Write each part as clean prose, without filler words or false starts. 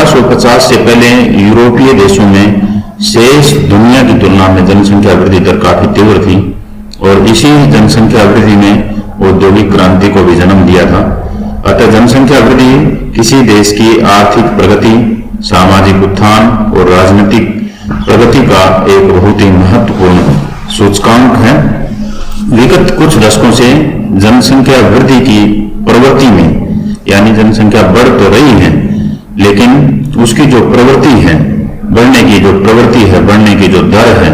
1550 से पहले यूरोपीय देशों में शेष दुनिया की तुलना में जनसंख्या वृद्धि दर काफी तीव्र थी और इसी जनसंख्या वृद्धि ने औद्योगिक क्रांति को भी जन्म दिया था। अतः जनसंख्या वृद्धि किसी देश की आर्थिक प्रगति, सामाजिक उत्थान और राजनीतिक प्रगति का एक बहुत ही महत्वपूर्ण सूचकांक है। विगत कुछ दशकों से जनसंख्या वृद्धि की प्रवृत्ति में, यानी जनसंख्या बढ़ तो रही है लेकिन उसकी जो प्रवृत्ति है, बढ़ने की जो प्रवृत्ति है, बढ़ने की जो दर है,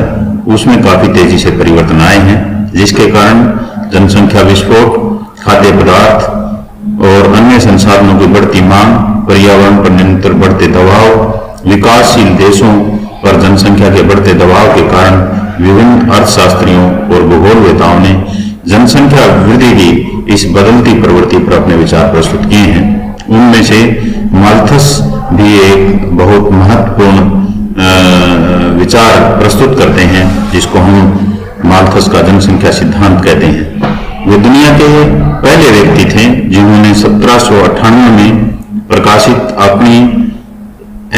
उसमें काफी तेजी से परिवर्तन आए हैं, जिसके कारण जनसंख्या विस्फोट, खाद्य पदार्थ और अन्य संसाधनों की बढ़ती मांग, पर्यावरण पर निरंतर बढ़ते दबाव, विकासशील देशों पर जनसंख्या के बढ़ते दबाव के कारण विभिन्न अर्थशास्त्रियों और भूगोलवेताओं ने जनसंख्या वृद्धि की इस बदलती प्रवृत्ति पर अपने विचार प्रस्तुत किए हैं। उनमें से माल्थस भी एक बहुत महत्वपूर्ण विचार प्रस्तुत करते हैं, जिसको हम माल्थस का जनसंख्या सिद्धांत कहते हैं। वे दुनिया के पहले व्यक्ति थे जिन्होंने 1798 में प्रकाशित अपनी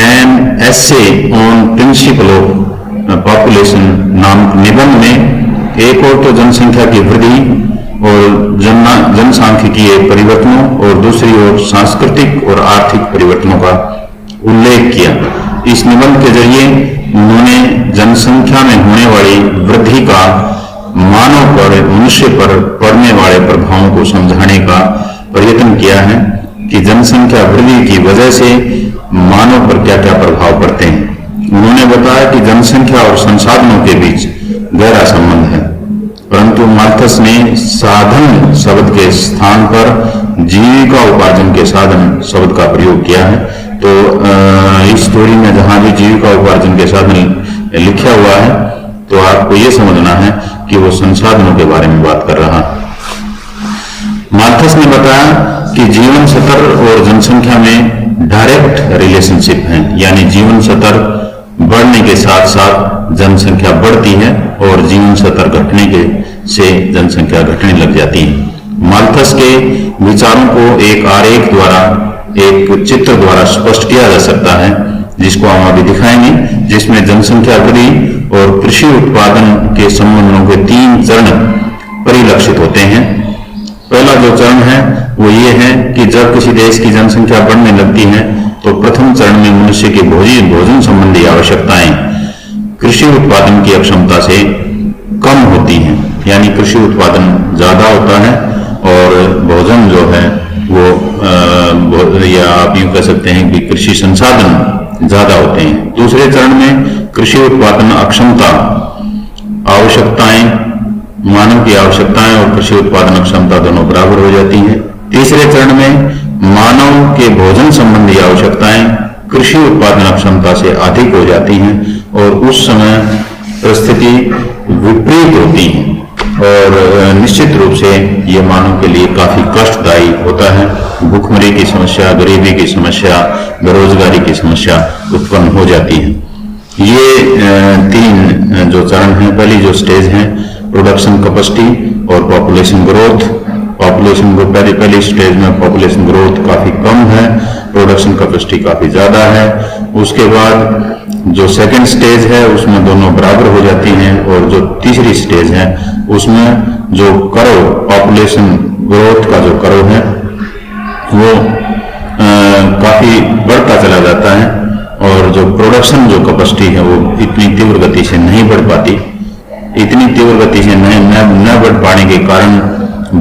an essay on principle of population नामक निबंध में एक और तो जनसंख्या की वृद्धि और जनसांख्यिकीय परिवर्तनों और दूसरी ओर सांस्कृतिक और आर्थिक परिवर्तनों का उल्लेख किया। इस निबंध के जरिए उन्होंने जनसंख्या में होने वाली वृद्धि का मानव पर, मनुष्य पर पड़ने वाले प्रभावों को समझाने का प्रयत्न किया है कि जनसंख्या वृद्धि की वजह से मानव पर क्या क्या प्रभाव पड़ते हैं। उन्होंने बताया कि जनसंख्या और संसाधनों के बीच गहरा संबंध है, परंतु माल्थस ने साधन शब्द के स्थान पर जीविका उपार्जन के साधन शब्द का प्रयोग किया है। तो इस स्टोरी में जहां भी जीविका उपार्जन के साधन लिखा हुआ है तो आपको ये समझना है कि वो संसाधनों के बारे में बात कर रहा है। माल्थस ने बताया कि जीवन स्तर और जनसंख्या में डायरेक्ट रिलेशनशिप है, यानी जीवन स्तर बढ़ने के साथ साथ जनसंख्या बढ़ती है और जीवन स्तर घटने के से जनसंख्या घटने लग जाती है। माल्थस के विचारों को एक आरेख द्वारा, एक चित्र द्वारा स्पष्ट किया जा सकता है, जिसको हम अभी दिखाएंगे, जिसमें जनसंख्या वृद्धि और कृषि उत्पादन के संबंधों के 3 चरण परिलक्षित होते हैं। पहला जो चरण है वो ये है कि जब किसी देश की जनसंख्या बढ़ने लगती है तो प्रथम चरण में मनुष्य की भोजन संबंधी आवश्यकताएं कृषि उत्पादन की अक्षमता से कम होती हैं, यानी कृषि उत्पादन ज्यादा होता है और भोजन जो है वो या आप यूं कह सकते हैं कि कृषि संसाधन ज्यादा होते हैं। दूसरे चरण में कृषि उत्पादन अक्षमता, आवश्यकताएं, मानव की आवश्यकताएं और कृषि उत्पादन क्षमता दोनों बराबर हो जाती हैं। तीसरे चरण में मानव के भोजन संबंधी आवश्यकताएं कृषि उत्पादन क्षमता से अधिक हो जाती हैं और उस समय परिस्थिति विपरीत होती है और निश्चित रूप से ये मानव के लिए काफी कष्टदायी होता है। भूखमरी की समस्या, गरीबी की समस्या, बेरोजगारी की समस्या उत्पन्न हो जाती है। ये 3 जो चरण है, पहली जो स्टेज है प्रोडक्शन कैपेसिटी और पॉपुलेशन ग्रोथ। पॉपुलेशन को पहली स्टेज में पॉपुलेशन ग्रोथ काफी कम है, प्रोडक्शन कैपेसिटी काफी ज्यादा है। उसके बाद जो सेकंड स्टेज है उसमें दोनों बराबर हो जाती हैं और जो तीसरी स्टेज है उसमें जो कर्व, पॉपुलेशन ग्रोथ का जो कर्व है वो काफी बढ़ता चला जाता है और जो प्रोडक्शन जो कैपेसिटी है वो इतनी तीव्र गति से नहीं बढ़ पाती। इतनी तीव्र गति से न बढ़ पाने के कारण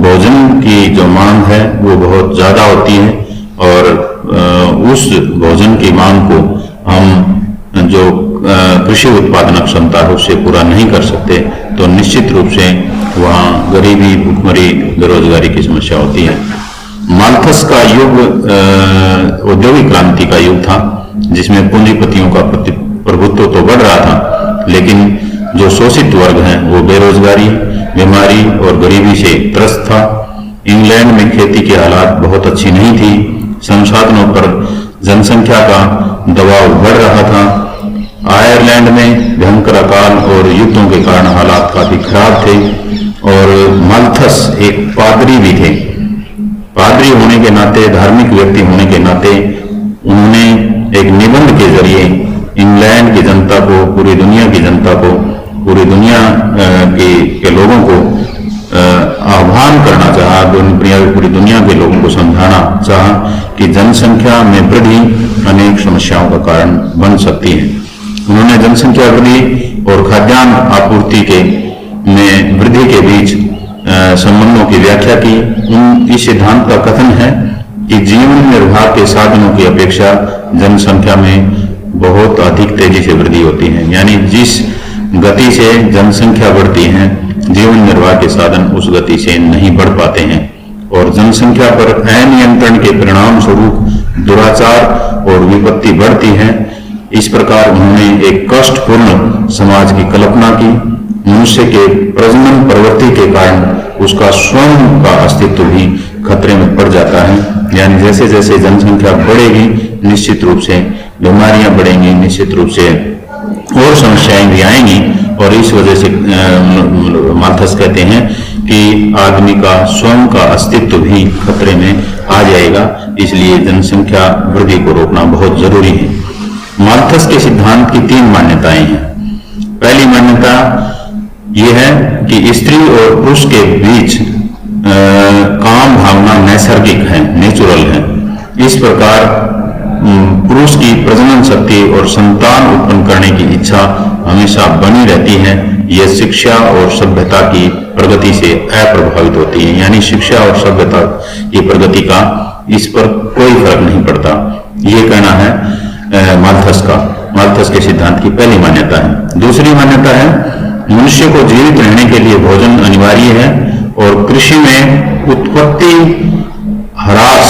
भोजन की जो मांग है वो बहुत ज्यादा होती है और उस भोजन की मांग को हम जो कृषि उत्पादन क्षमता है उससे पूरा नहीं कर सकते, तो निश्चित रूप से वहाँ गरीबी, भूखमरी, बेरोजगारी की समस्या होती है। माल्थस का युग औद्योगिक क्रांति का युग था, जिसमें पूंजीपतियों का प्रभुत्व तो बढ़ रहा था, लेकिन जो शोषित वर्ग है वो बेरोजगारी, बीमारी और गरीबी से त्रस्त था। इंग्लैंड में खेती की हालात बहुत अच्छी नहीं थी, संसाधनों पर जनसंख्या का दबाव बढ़ रहा था। आयरलैंड में भयंकर अकाल और युद्धों के कारण हालात काफी खराब थे और माल्थस एक पादरी भी थे। पादरी होने के नाते, धार्मिक व्यक्ति होने के नाते उन्होंने एक निबंध के जरिए इंग्लैंड की जनता को, पूरी दुनिया की जनता को, पूरी दुनिया के लोगों को आह्वान करना चाहा, पूरी दुनिया के लोगों को समझाना चाहा कि जनसंख्या में वृद्धि अनेक समस्याओं का कारण बन सकती है। उन्होंने जनसंख्या वृद्धि और खाद्यान्न आपूर्ति के में वृद्धि के बीच संबंधों की व्याख्या की। इस सिद्धांत का कथन है कि जीवन निर्वाह के साधनों की अपेक्षा जनसंख्या में बहुत अधिक तेजी से वृद्धि होती है। यानी जिस गति से जनसंख्या बढ़ती है, जीवन निर्वाह के साधन उस गति से नहीं बढ़ पाते हैं और जनसंख्या पर अनियंत्रण के परिणाम स्वरूप दुराचार और विपत्ति बढ़ती है। इस प्रकार उन्होंने एक कष्टपूर्ण समाज की कल्पना की। मनुष्य के प्रजनन प्रवृत्ति के कारण उसका स्वयं का अस्तित्व भी खतरे में पड़ जाता है। यानी जैसे जैसे जनसंख्या बढ़ेगी, निश्चित रूप से बीमारियां बढ़ेंगी, निश्चित रूप से और समस्याएं भी आएंगी और इस वजह से माल्थस कहते हैं कि आदमी का स्वयं का अस्तित्व भी खतरे में आ जाएगा। इसलिए जनसंख्या वृद्धि को रोकना बहुत जरूरी है। माल्थस के सिद्धांत की 3 मान्यताएं हैं। पहली मान्यता यह है कि स्त्री और पुरुष के बीच काम भावना नैसर्गिक है, नेचुरल है। इस प्रकार पुरुष की प्रजनन शक्ति और संतान उत्पन्न करने की इच्छा हमेशा बनी रहती है। यह शिक्षा और सभ्यता की प्रगति से अप्रभावित होती है। यानी शिक्षा और सभ्यता की प्रगति का इस पर कोई फर्क नहीं पड़ता। ये कहना है माल्थस के सिद्धांत की पहली मान्यता है। दूसरी मान्यता है मनुष्य को जीवित रहने के लिए भोजन अनिवार्य है और कृषि में उत्पत्ति ह्रास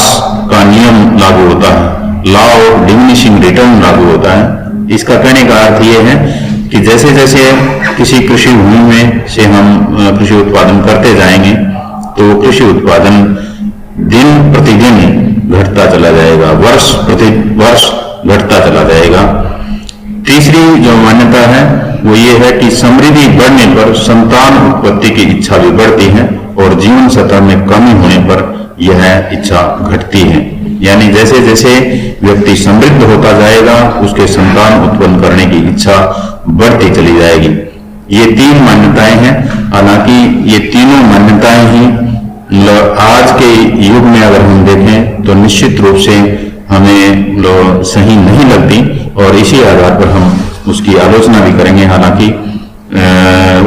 का नियम लागू होता है, लॉ ऑफ डिमिनिशिंग रिटर्न लागू होता है। इसका कहने का अर्थ यह है कि जैसे जैसे किसी कृषि भूमि में से हम कृषि उत्पादन करते जाएंगे तो कृषि उत्पादन दिन प्रतिदिन घटता चला जाएगा, वर्ष प्रति वर्ष घटता चला जाएगा। तीसरी जो मान्यता है वो ये है कि समृद्धि बढ़ने पर संतान उत्पत्ति की इच्छा भी बढ़ती है और जीवन सतह में कमी होने पर यह इच्छा घटती है। यानी जैसे जैसे व्यक्ति समृद्ध होता जाएगा उसके संतान उत्पन्न करने की इच्छा बढ़ती चली जाएगी। ये 3 मान्यताएं हैं। हालांकि ये तीनों मान्यताएं ही आज के युग में अगर हम देखें तो निश्चित रूप से हमें सही नहीं लगती और इसी आधार पर हम उसकी आलोचना भी करेंगे। हालांकि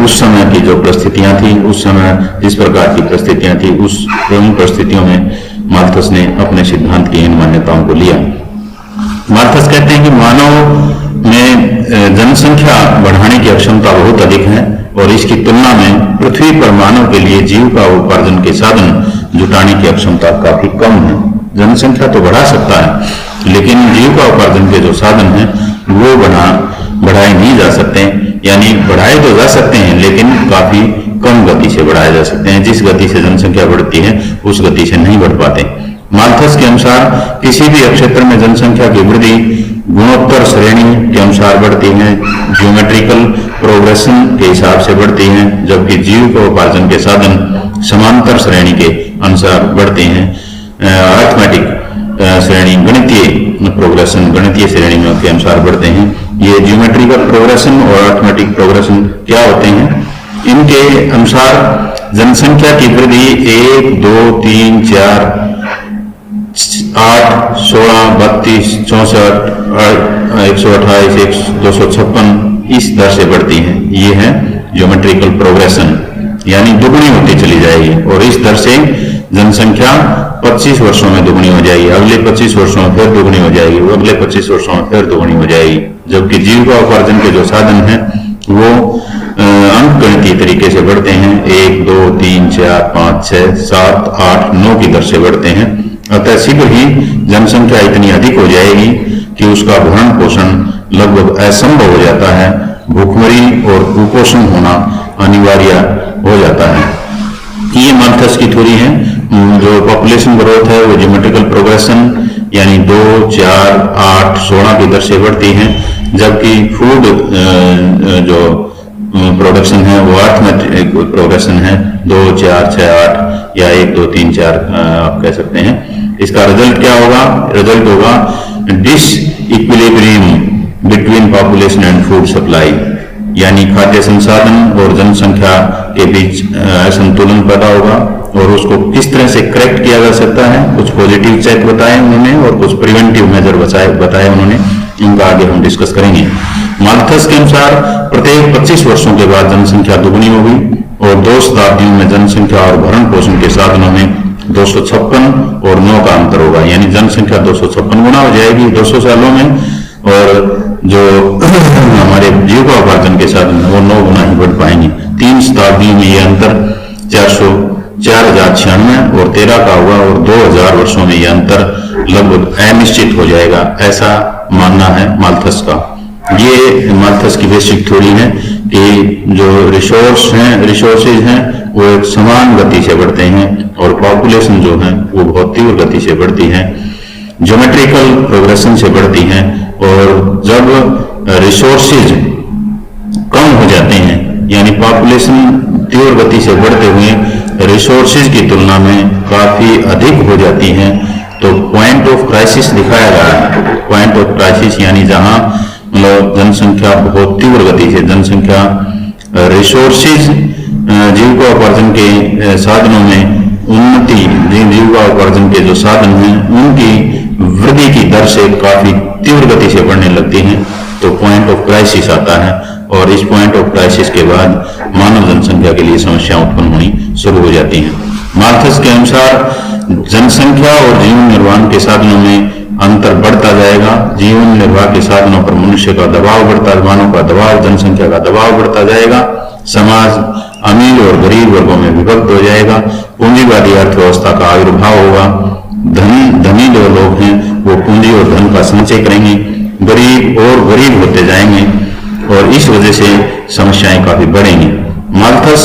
उस समय की जो परिस्थितियां थी, उस समय जिस प्रकार की परिस्थितियां थी, उस परिस्थितियों में माल्थस ने अपने सिद्धांत की इन मान्यताओं को लिया। माल्थस कहते हैं कि मानव में जनसंख्या बढ़ाने की अक्षमता बहुत अधिक है और इसकी तुलना में पृथ्वी पर मानव के लिए जीविका उपार्जन के साधन जुटाने की अक्षमता काफी कम है। जनसंख्या तो बढ़ा सकता है लेकिन जीविका उपार्जन के जो साधन हैं वो बढ़ाए नहीं जा सकते। यानी बढ़ाए तो जा सकते हैं लेकिन काफी कम गति से बढ़ाए जा सकते हैं। जिस गति से जनसंख्या बढ़ती है उस गति से नहीं बढ़ पाते। माल्थस के अनुसार किसी भी क्षेत्र में जनसंख्या की वृद्धि गुणोत्तर श्रेणी के अनुसार बढ़ती है, ज्योमेट्रिकल प्रोग्रेशन के हिसाब से बढ़ती है, जबकि जीविका उपार्जन के साधन समांतर श्रेणी के अनुसार बढ़ते हैं। अर्थमेटिक श्रेणी गणितीय प्रोग्रेशन गणितीय श्रेणी में के अनुसार बढ़ते हैं। ये ज्योमेट्रिकल प्रोग्रेशन और अर्थमेटिक प्रोग्रेशन क्या होते हैं? इनके अनुसार जनसंख्या की वृद्धि 1, 2, 3, 4, 8, 16, 32, 64, 128, 256 इस दर से बढ़ती है। ये है ज्योमेट्रिकल प्रोग्रेशन, यानी दुगनी होती चली जाएगी और इस दर से जनसंख्या 25 वर्षों में दुगनी हो जाएगी, अगले 25 वर्षों में फिर दुगनी हो जाएगी, अगले 25 वर्षों में फिर दुगनी हो जाएगी। जबकि जीविका उपार्जन के जो साधन हैं वो अंकगणितीय तरीके से बढ़ते हैं, 1, 2, 3, 4, 5, 6, 7, 8, 9 की दर से बढ़ते हैं। अतः शीघ्र ही जनसंख्या इतनी अधिक हो जाएगी कि उसका भरण पोषण लगभग असंभव हो जाता है। भूखमरी और कुपोषण होना अनिवार्य हो जाता है। ये माल्थस की थ्योरी है। जो पॉपुलेशन ग्रोथ है वो ज्योमेट्रिकल प्रोग्रेशन यानी 2, 4, 8, 16 की दर से बढ़ती है, जबकि फूड जो प्रोडक्शन है वो अर्थमेटिक प्रोग्रेशन है, 2, 4, 6, 8 या 1, 2, 3, 4 आप कह सकते हैं। इसका रिजल्ट क्या होगा? रिजल्ट होगा disequilibrium between population and food supply, यानी खाद्य संसाधन और जनसंख्या के बीच असंतुलन पैदा होगा, और उसको किस तरह से करेक्ट किया जा सकता है। कुछ पॉजिटिव चेक बताए उन्होंने और कुछ प्रिवेंटिव मेजर बताए उन्होंने, इनका आगे हम डिस्कस करेंगे। माल्थस के अनुसार प्रत्येक 25 वर्षों के बाद जनसंख्या दुगनी होगी और 2 शताब्दियों में जनसंख्या और भरण पोषण के साधनों में 256 और 9 का अंतर होगा, यानी जनसंख्या 256 गुना हो जाएगी 200 सालों में, और जो हमारे जीविकोपार्जन के साधन वो 9 गुना ही बढ़ पाएंगे। 3 शताब्दियों में यह अंतर 4096 और 13 का होगा, और 2000 वर्षों में यह अंतर लगभग अनिश्चित हो जाएगा, ऐसा मानना है माल्थस का। ये माल्थस की बेसिक थ्योरी है कि जो रिसोर्सेज हैं वो एक समान गति से बढ़ते हैं और पॉपुलेशन जो है वो बहुत तीव्र गति से बढ़ती है, ज्योमेट्रिकल प्रोग्रेशन से बढ़ती है, और जब रिसोर्सेज कम हो जाते हैं यानी पॉपुलेशन तीव्र गति से बढ़ते हुए रिसोर्सेज की तुलना में काफी अधिक हो जाती हैं, तो पॉइंट ऑफ क्राइसिस दिखाया गया है। पॉइंट ऑफ क्राइसिस यानी जहां मतलब जनसंख्या बहुत तीव्र गति से जनसंख्या रिसोर्सेज जीविकोपार्जन के साधनों में उन्नति, जीविकोपार्जन के जो साधन हैं उनकी वृद्धि की दर से काफी तीव्र गति से बढ़ने लगती हैं, तो पॉइंट ऑफ क्राइसिस आता है, और इस पॉइंट ऑफ क्राइसिस के बाद मानव जनसंख्या के लिए समस्याएं उत्पन्न होनी शुरू हो जाती हैं। माल्थस के अनुसार जनसंख्या और जीवन निर्वाह के साधनों में अंतर बढ़ता जाएगा। जीवन निर्वाह के साधनों पर मनुष्य का दबाव बढ़ता, मानव का दबाव, जनसंख्या का दबाव बढ़ता जाएगा। समाज अमीर और गरीब वर्गों में विभक्त हो जाएगा। पूंजीवादी अर्थव्यवस्था का आविर्भाव होगा। धनी जो लोग हैं वो पूंजी और धन का संचय करेंगे, गरीब और गरीब होते जाएंगे, और इस वजह से समस्याएं काफी बढ़ेंगी। माल्थस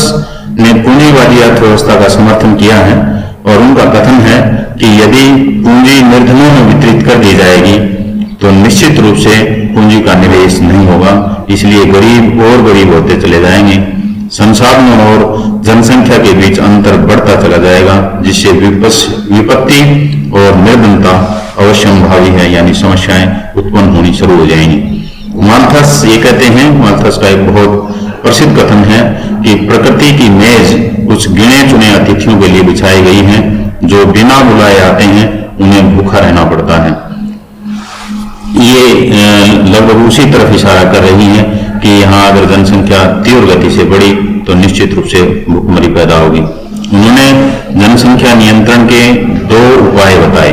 ने पूंजीवादी अर्थव्यवस्था का समर्थन किया है और उनका कथन है कि यदि पूंजी निर्धनों में वितरित कर दी जाएगी तो निश्चित रूप से पूंजी का निवेश नहीं होगा, इसलिए गरीब और गरीब होते चले जाएंगे। संसाधनों और जनसंख्या के बीच अंतर बढ़ता चला जाएगा, जिससे विपत्ति और निर्धनता अवश्यंभावी है, यानी समस्याएं उत्पन्न होनी शुरू हो जाएंगी। माल्थस ये कहते हैं, माल्थस का एक बहुत प्रसिद्ध कथन है कि प्रकृति की मेज कुछ गिने चुने अतिथियों के लिए बिछाई गई है, जो बिना बुलाए आते हैं उन्हें भूखा रहना पड़ता है। ये लगभग उसी तरफ इशारा कर रही है कि यहाँ अगर जनसंख्या तीव्र गति से बढ़ी तो निश्चित रूप से भूखमरी पैदा होगी। उन्होंने जनसंख्या नियंत्रण के 2 उपाय बताए।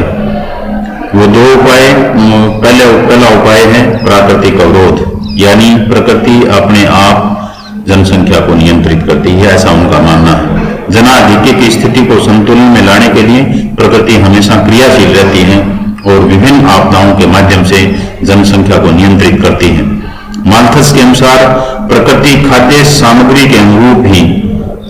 वो 2 उपाय, पहला उपाय है प्राकृतिक अवरोध, यानी प्रकृति अपने आप जनसंख्या को नियंत्रित करती है, ऐसा उनका मानना है। जनाधिक्य की स्थिति को संतुलन में लाने के लिए प्रकृति हमेशा क्रियाशील रहती है और विभिन्न आपदाओं के माध्यम से जनसंख्या को नियंत्रित करती है। माल्थस के अनुसार प्रकृति खाद्य सामग्री के अनुरूप ही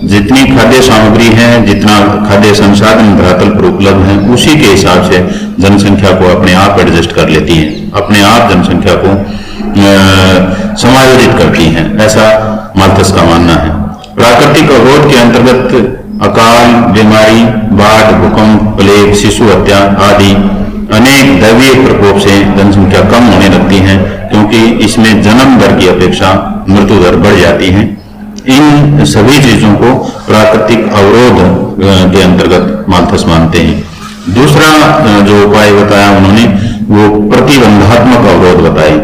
जितनी खाद्य सामग्री है, जितना खाद्य संसाधन धरातल पर उपलब्ध है, उसी के हिसाब से जनसंख्या को अपने आप एडजस्ट कर लेती है, अपने आप जनसंख्या को समायोजित करती है, ऐसा माल्थस का मानना है। प्राकृतिक अवरोध के अंतर्गत अकाल, बीमारी, बाढ़, भूकंप, प्लेग, शिशु हत्या आदि अनेक दैवीय प्रकोप से जनसंख्या कम होने लगती है, क्योंकि इसमें जन्म दर की अपेक्षा मृत्यु दर बढ़ जाती है। इन सभी चीजों को प्राकृतिक अवरोध के अंतर्गत माल्थस मानते हैं। दूसरा जो उपाय बताया उन्होंने वो प्रतिबंधात्मक अवरोध बताए।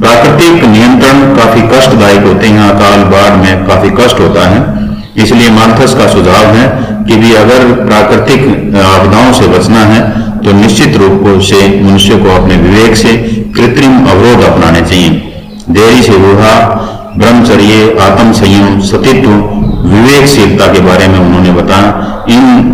प्राकृतिक नियंत्रण काफी कष्टदायक होते हैं, अकाल बाढ़ में काफी कष्ट होता है, इसलिए माल्थस का सुझाव है कि भी अगर प्राकृतिक आपदाओं से बचना है तो निश्चित रूप से मनुष्य को अपने विवेक से कृत्रिम अवरोध अपनाने चाहिए। देरी से विवाह, ब्रह्मचर्य, आत्म संयम, सतीत्व, विवेकशीलता के बारे में उन्होंने बताया। इन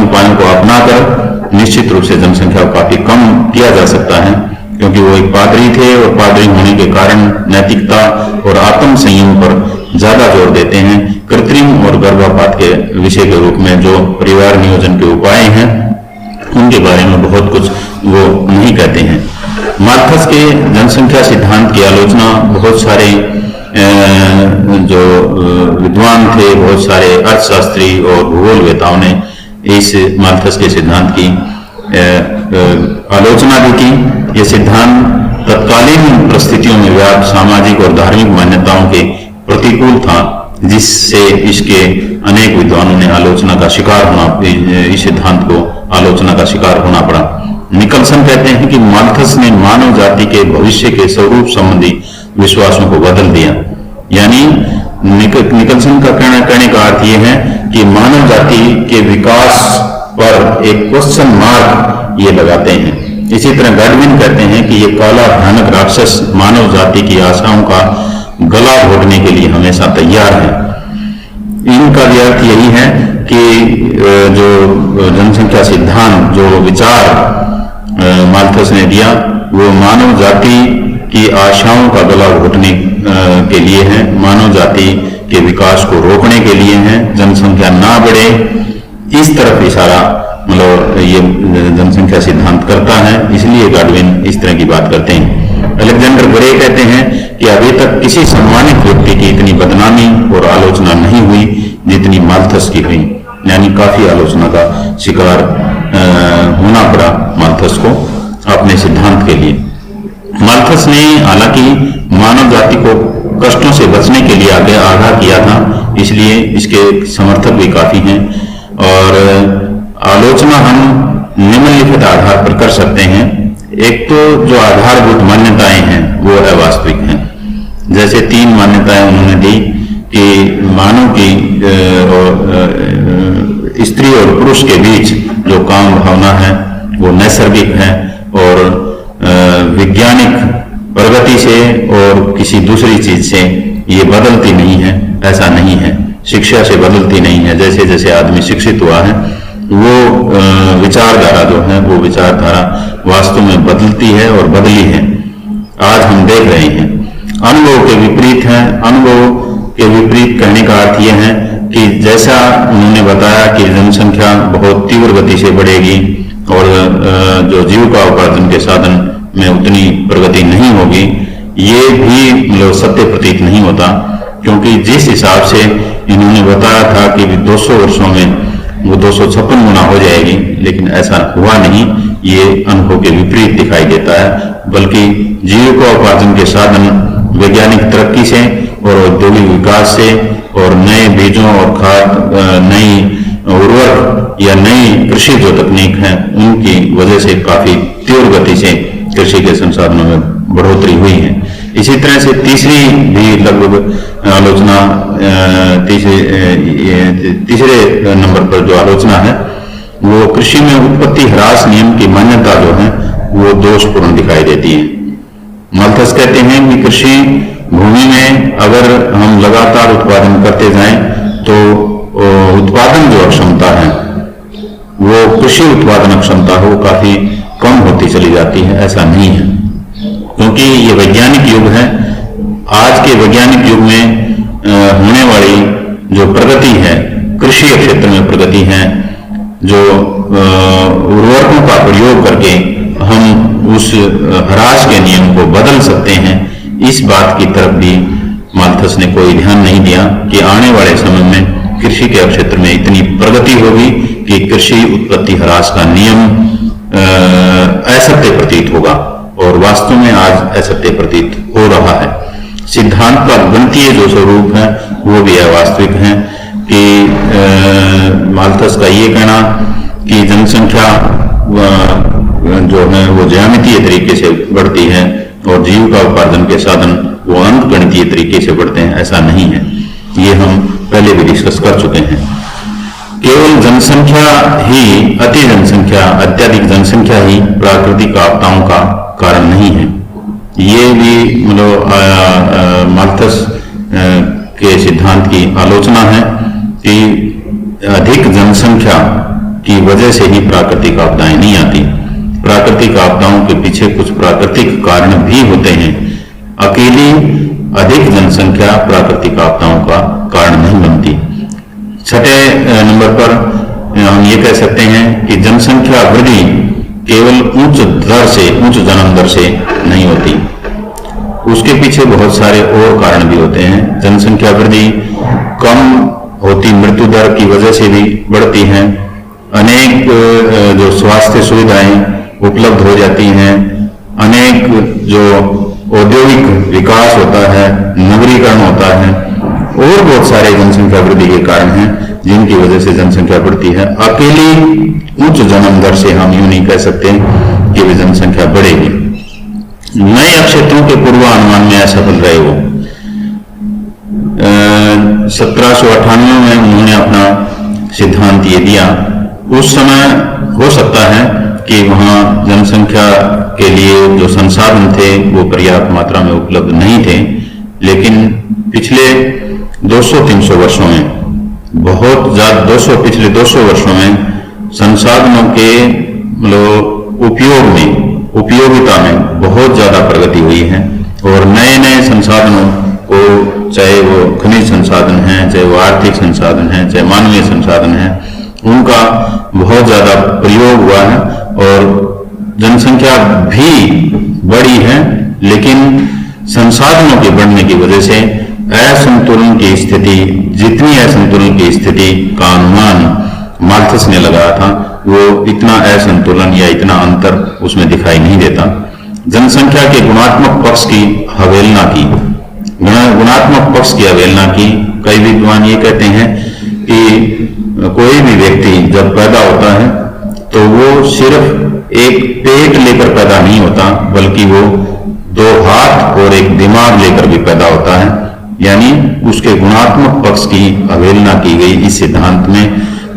उपायों को अपनाकर निश्चित रूप से जनसंख्या को काफी कम किया जा सकता है, क्योंकि वो एक पादरी थे और पादरी होने के कारण नैतिकता और आत्म संयम पर ज्यादा जोर देते हैं। कृत्रिम और गर्भपात के विषय के रूप में जो परिवार नियोजन के उपाय हैं उनके बारे में बहुत कुछ वो नहीं कहते हैं। माल्थस के जनसंख्या सिद्धांत की आलोचना बहुत सारे जो विद्वान थे, बहुत सारे अर्थशास्त्री और भूगोलवेताओं ने इस माल्थस के सिद्धांत की आलोचना भी की। यह सिद्धांत तत्कालीन परिस्थितियों में व्याप्त सामाजिक और धार्मिक मान्यताओं के प्रतिकूल था, जिससे इसके अनेक विद्वानों ने आलोचना का शिकार होना, इस सिद्धांत को आलोचना का शिकार होना पड़ा। निकलसन कहते हैं कि माल्थस ने मानव जाति के भविष्य के स्वरूप संबंधी विश्वासों को बदल दिया। यानी निकलसन का कहने का अर्थ यह है कि मानव जाति के विकास पर एक क्वेश्चन मार्क ये लगाते हैं। इसी तरह गाडविन कहते हैं कि ये काला भयानक राक्षस मानव जाति की आशाओं का गला घोटने के लिए हमेशा तैयार है। इनका भी अर्थ यही है कि जो जनसंख्या सिद्धांत, जो विचार माल्थस ने दिया, वो मानव जाति की आशाओं का गला घोटने के लिए है, मानव जाति के विकास को रोकने के लिए है, जनसंख्या ना बढ़े इस तरफ इशारा मतलब ये जनसंख्या सिद्धांत करता है। इसलिए गाडविन इस तरह की बात करते हैं। अलेक्जेंडर ग्रे कहते हैं कि अभी तक किसी सम्मानित व्यक्ति की इतनी बदनामी और आलोचना नहीं हुई जितनी माल्थस की हुई। यानी काफी आलोचना का शिकार होना पड़ा माल्थस को अपने सिद्धांत के लिए। माल्थस ने हालांकि मानव जाति को कष्टों से बचने के लिए आगे आगाह किया था, इसलिए इसके समर्थक भी काफी हैं। और आलोचना हम निम्नलिखित आधार पर कर सकते हैं। एक तो जो आधारभूत मान्यताएं हैं वो अवास्तविक हैं। जैसे 3 मान्यताएं उन्होंने दी कि मानव की स्त्री और पुरुष के बीच जो काम भावना है वो नैसर्गिक है और वैज्ञानिक प्रगति से और किसी दूसरी चीज से ये बदलती नहीं है। ऐसा नहीं है, शिक्षा से बदलती नहीं है। जैसे जैसे आदमी शिक्षित हुआ है वो विचारधारा जो है वो विचारधारा वास्तव में बदलती है और बदली है। आज हम देख रहे हैं अनुभव के विपरीत है। अनुभव के विपरीत कहने का अर्थ यह है कि जैसा उन्होंने बताया कि जनसंख्या बहुत तीव्र गति से बढ़ेगी और जो जीविका उपार्जन के साधन में उतनी प्रगति नहीं होगी, ये भी मतलब सत्य प्रतीत नहीं होता। क्योंकि जिस हिसाब से इन्होंने बताया था कि 200 वर्षों में वो 256 गुना हो जाएगी, लेकिन ऐसा हुआ नहीं। ये अनुभव के विपरीत दिखाई देता है, बल्कि जीविका उपार्जन के साधन वैज्ञानिक तरक्की से और औद्योगिक विकास से और नए बीजों और खाद, नई उर्वरक या नई कृषि जो तकनीक है उनकी वजह से काफी तीव्र गति से कृषि के संसाधनों में बढ़ोतरी हुई है। इसी तरह से तीसरी भी लगभग आलोचना, तीसरे नंबर पर जो आलोचना है वो कृषि में उत्पत्ति ह्रास नियम की मान्यता जो है वो दोषपूर्ण दिखाई देती है। माल्थस कहते हैं कि कृषि भूमि में अगर हम लगातार उत्पादन करते जाएं तो उत्पादन जो क्षमता है वो कृषि उत्पादन क्षमता हो काफी कम होती चली जाती है। ऐसा नहीं है, क्योंकि ये वैज्ञानिक युग है। आज के वैज्ञानिक युग में होने वाली जो प्रगति है, कृषि क्षेत्र में प्रगति है, जो उर्वरकों का प्रयोग करके हम उस ह्रास के नियम को बदल सकते हैं, इस बात की तरफ भी माल्थस ने कोई ध्यान नहीं दिया कि आने वाले समय में कृषि के क्षेत्र में इतनी प्रगति होगी कि कृषि उत्पत्ति ह्रास का नियम असत्य प्रतीत होगा। और वास्तव में आज असत्य प्रतीत हो रहा है। सिद्धांत का गणितीय जो स्वरूप है वो भी अवास्तविक है कि माल्थस का ये कहना कि जनसंख्या जो है वो ज्यामितीय तरीके से बढ़ती है और जीविका उपार्जन के साधन वो अंकगणितीय तरीके से बढ़ते हैं, ऐसा नहीं है। ये हम पहले भी डिस्कस कर चुके हैं। केवल जनसंख्या ही, अति जनसंख्या, अत्यधिक जनसंख्या ही प्राकृतिक आपदाओं का कारण नहीं है। ये भी मतलब माल्थस के सिद्धांत की आलोचना है कि अधिक जनसंख्या की वजह से ही प्राकृतिक आपदाएं नहीं आती। प्राकृतिक आपदाओं के पीछे कुछ प्राकृतिक कारण भी होते हैं। अकेली अधिक जनसंख्या प्राकृतिक आपदाओं का कारण नहीं बनती। छठे नंबर पर हम ये कह सकते हैं कि जनसंख्या वृद्धि केवल उच्च जन्म दर से नहीं होती, उसके पीछे बहुत सारे और कारण भी होते हैं। जनसंख्या वृद्धि कम होती मृत्यु दर की वजह से भी बढ़ती है अनेक जो स्वास्थ्य सुविधाएं उपलब्ध हो जाती हैं, अनेक जो औद्योगिक विकास होता है, नगरीकरण होता है, और बहुत सारे जनसंख्या वृद्धि के कारण हैं जिनकी वजह से जनसंख्या बढ़ती है। अकेली उच्च जन्म दर से हम यूं नहीं कह सकते कि वे जनसंख्या बढ़ेगी। नए क्षेत्रों के पूर्वानुमान में असफल रहे वो। 1798 में उन्होंने अपना सिद्धांत ये दिया। उस समय हो सकता है कि वहां जनसंख्या के लिए जो संसाधन थे वो पर्याप्त मात्रा में उपलब्ध नहीं थे, लेकिन पिछले 200-300 वर्षों में बहुत ज्यादा पिछले 200 वर्षों में संसाधनों के उपयोगिता में बहुत ज्यादा प्रगति हुई है, और नए नए संसाधनों को, चाहे वो खनिज संसाधन हैं, चाहे वो आर्थिक संसाधन हैं, चाहे मानवीय संसाधन हैं, उनका बहुत ज्यादा प्रयोग हुआ है और जनसंख्या भी बढ़ी है। लेकिन संसाधनों के बढ़ने की वजह से असंतुलन की स्थिति, जितनी असंतुलन की स्थिति का अनुमान माल्थस ने लगाया था, वो इतना असंतुलन या इतना अंतर उसमें दिखाई नहीं देता। जनसंख्या के गुणात्मक पक्ष की अवहेलना की, गुणात्मक पक्ष की अवहेलना की। कई विद्वान ये कहते हैं कि कोई भी व्यक्ति जब पैदा होता है तो वो सिर्फ एक पेट लेकर पैदा नहीं होता, बल्कि वो 2 हाथ और एक दिमाग लेकर भी पैदा होता है। यानी उसके गुणात्मक पक्ष की अवहेलना की गई इस सिद्धांत में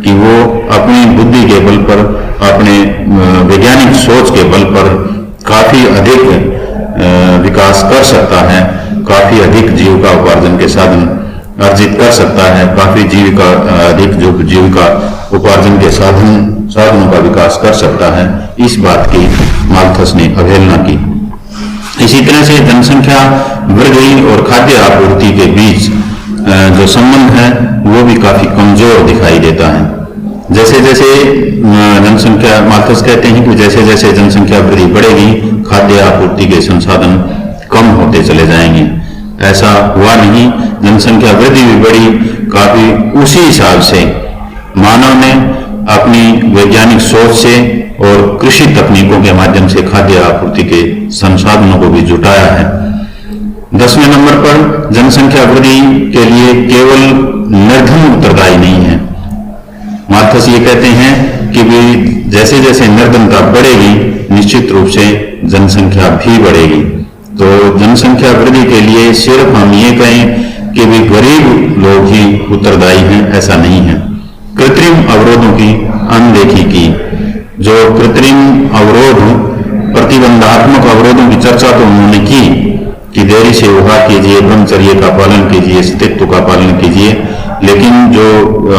कि वो अपनी बुद्धि के बल पर, अपने वैज्ञानिक सोच के बल पर काफी अधिक विकास कर सकता है, काफी अधिक जीविका उपार्जन के साधन अर्जित कर सकता है, काफी अधिक जो जीविका उपार्जन के साधनों का विकास कर सकता है। इस बात की माल्थस ने अवहेलना की। इसी तरह से जनसंख्या वृद्धि और खाद्य आपूर्ति के बीच जो संबंध है वो भी काफी कमजोर दिखाई देता है। जैसे जैसे जनसंख्या, माल्थस कहते हैं कि जैसे जैसे जनसंख्या वृद्धि बढ़ेगी, खाद्य आपूर्ति के संसाधन कम होते चले जाएंगे। ऐसा हुआ नहीं, जनसंख्या वृद्धि भी बढ़ी काफी। उसी हिसाब से मानव ने अपनी वैज्ञानिक सोच से और कृषि तकनीकों के माध्यम से खाद्य आपूर्ति के संसाधनों को भी जुटाया है। 10वें नंबर पर जनसंख्या वृद्धि के लिए केवल निर्धन उत्तरदायी नहीं है। माल्थस ये कहते हैं कि भी जैसे जैसे निर्धनता बढ़ेगी, निश्चित रूप से जनसंख्या भी बढ़ेगी। तो जनसंख्या वृद्धि के लिए सिर्फ हम ये कहें कि भी गरीब लोग ही उत्तरदायी हैं, ऐसा नहीं है। कृत्रिम अवरोधों की अनदेखी की। जो कृत्रिम अवरोध, प्रतिबंधात्मक अवरोधों की चर्चा तो उन्होंने की कि देरी से विवाह कीजिए, ब्रह्मचर्य का पालन कीजिए, स्थित्व का पालन कीजिए, लेकिन जो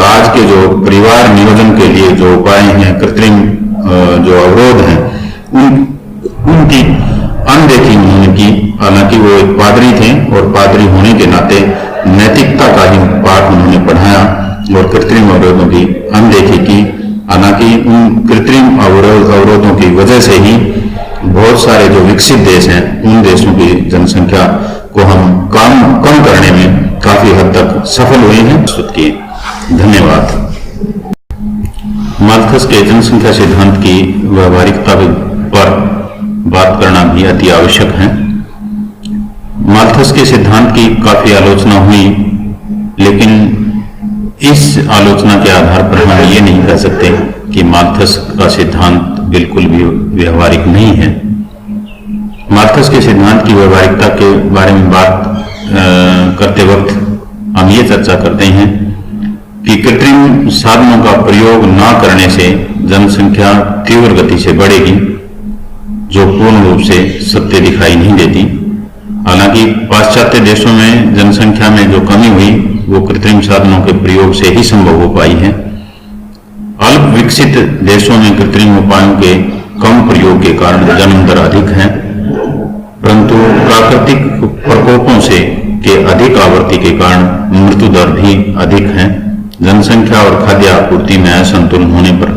आज के जो परिवार नियोजन के लिए जो उपाय हैं, कृत्रिम जो अवरोध हैं, उनकी अनदेखी उन्होंने की। हालांकि वो एक पादरी थे और पादरी होने के नाते नैतिकता का ही पाठ उन्होंने पढ़ाया और कृत्रिम अवरोधों की अनदेखी की। हालांकि उन कृत्रिम अवरोधों की वजह से ही बहुत सारे जो विकसित देश हैं, उन देशों की जनसंख्या को हम कम करने में काफी हद तक सफल हुए हैं। प्रस्तुत किए। धन्यवाद। माल्थस के जनसंख्या सिद्धांत की व्यवहारिकता पर बात करना भी अति आवश्यक है। माल्थस के सिद्धांत की काफी आलोचना हुई, लेकिन इस आलोचना के आधार पर हम ये नहीं कह सकते कि माल्थस का सिद्धांत बिल्कुल भी व्यवहारिक नहीं है। माल्थस के सिद्धांत की व्यवहारिकता के बारे में बात करते वक्त हम ये चर्चा करते हैं कि कृत्रिम साधनों का प्रयोग न करने से जनसंख्या तीव्र गति से बढ़ेगी, जो पूर्ण रूप से सत्य दिखाई नहीं देती। हालांकि पाश्चात्य देशों में जनसंख्या में जो कमी हुई वो कृत्रिम साधनों के प्रयोग से ही संभव हो पाई है। अल्प विकसित देशों में कृत्रिम उपायों के कम प्रयोग के कारण जन्म दर अधिक है, परंतु प्राकृतिक प्रकोपों से के अधिक आवर्ती के कारण मृत्यु दर भी अधिक है। जनसंख्या और खाद्य आपूर्ति में असंतुलन होने पर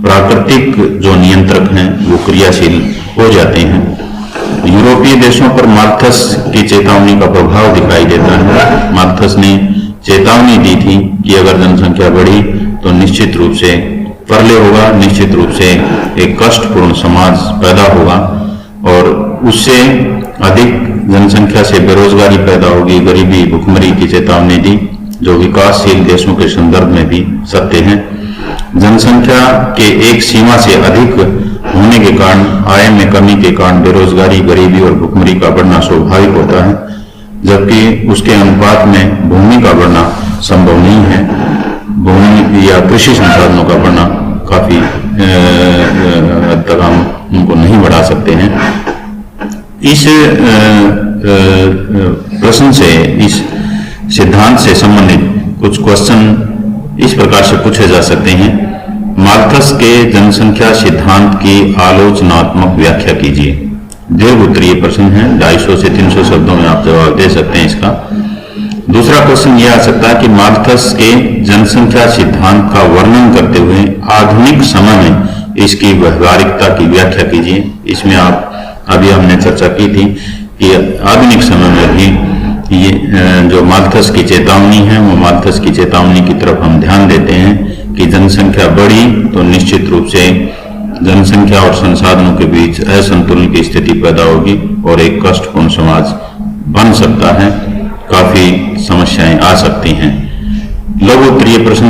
प्राकृतिक जो नियंत्रक हैं वो क्रियाशील हो जाते हैं। यूरोपीय देशों पर माल्थस की चेतावनी का प्रभाव दिखाई देता है। माल्थस ने चेतावनी दी थी कि अगर जनसंख्या बढ़ी तो निश्चित रूप से प्रलय होगा, निश्चित रूप से एक कष्टपूर्ण समाज पैदा होगा और उससे अधिक जनसंख्या से बेरोजगारी पैदा होगी, गरीबी, भुखमरी की चेतावनी दी, जो विकासशील देशों के संदर्भ में भी सत्य है। जनसंख्या के एक सीमा से अधिक होने के कारण, आय में कमी के कारण बेरोजगारी, गरीबी और भुखमरी का बढ़ना स्वाभाविक होता है, जबकि उसके अनुपात में भूमि का बढ़ना संभव नहीं है। भूमि या कृषि संसाधनों का बढ़ना काफी हद तक हम उनको नहीं बढ़ा सकते हैं। इस प्रश्न से, इस सिद्धांत से संबंधित कुछ क्वेश्चन इस प्रकार से पूछे जा सकते हैं। माल्थस के जनसंख्या सिद्धांत की आलोचनात्मक व्याख्या कीजिए। दीर्घ उत्तरीय प्रश्न है, 250 से 300 शब्दों में आप जवाब दे सकते हैं इसका। दूसरा क्वेश्चन यह आ सकता है कि माल्थस के जनसंख्या सिद्धांत का वर्णन करते हुए आधुनिक समय में इसकी व्यवहारिकता की व्याख्या कीजिए। इसमें आप अभी हमने चर्चा की थी कि आधुनिक समय में भी ये जो माल्थस की चेतावनी है, वो माल्थस की चेतावनी की तरफ हम ध्यान देते हैं कि जनसंख्या बढ़ी तो निश्चित रूप से जनसंख्या और संसाधनों के बीच असंतुलन की स्थिति पैदा होगी और एक कष्टपूर्ण समाज बन सकता है, काफी समस्याएं आ सकती हैं। लघु उत्तरीय प्रश्न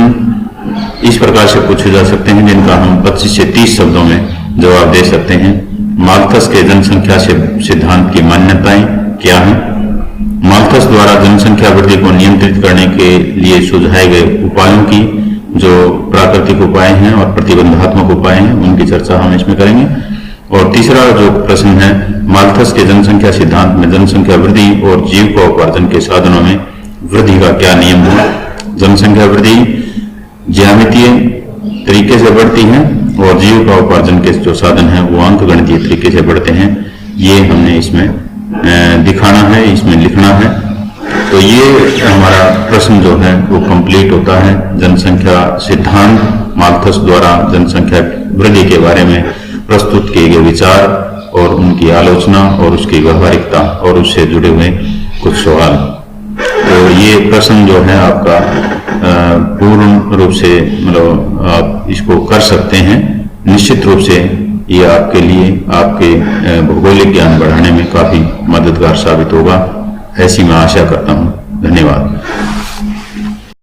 इस प्रकार से पूछे जा सकते हैं जिनका हम 25 से 30 शब्दों में जवाब दे सकते हैं। माल्थस के जनसंख्या सिद्धांत की मान्यताएं क्या हैं? माल्थस द्वारा जनसंख्या वृद्धि को नियंत्रित करने के लिए सुझाए गए उपायों की, जो प्राकृतिक उपाय हैं और प्रतिबंधात्मक उपाय हैं, उनकी चर्चा हम इसमें करेंगे। और तीसरा जो प्रश्न है, माल्थस के जनसंख्या सिद्धांत में जनसंख्या वृद्धि और जीविकोपार्जन के साधनों में वृद्धि का क्या नियम है? जनसंख्या वृद्धि ज्यामितीय तरीके से बढ़ती है और जीविकोपार्जन के जो साधन हैं वो अंकगणितीय तरीके से बढ़ते हैं। ये हमने इसमें दिखाना है, इसमें लिखना है। तो ये हमारा प्रश्न जो है वो कंप्लीट होता है। जनसंख्या सिद्धांत, माल्थस द्वारा जनसंख्या वृद्धि के बारे में प्रस्तुत किए गए विचार और उनकी आलोचना और उसकी व्यवहारिकता और उससे जुड़े हुए कुछ सवाल। तो ये प्रश्न जो है आपका पूर्ण रूप से मतलब आप इसको कर सकते हैं। निश्चित रूप से ये आपके लिए, आपके भौगोलिक ज्ञान बढ़ाने में काफी मददगार साबित होगा, ऐसी मैं आशा करता हूँ। धन्यवाद।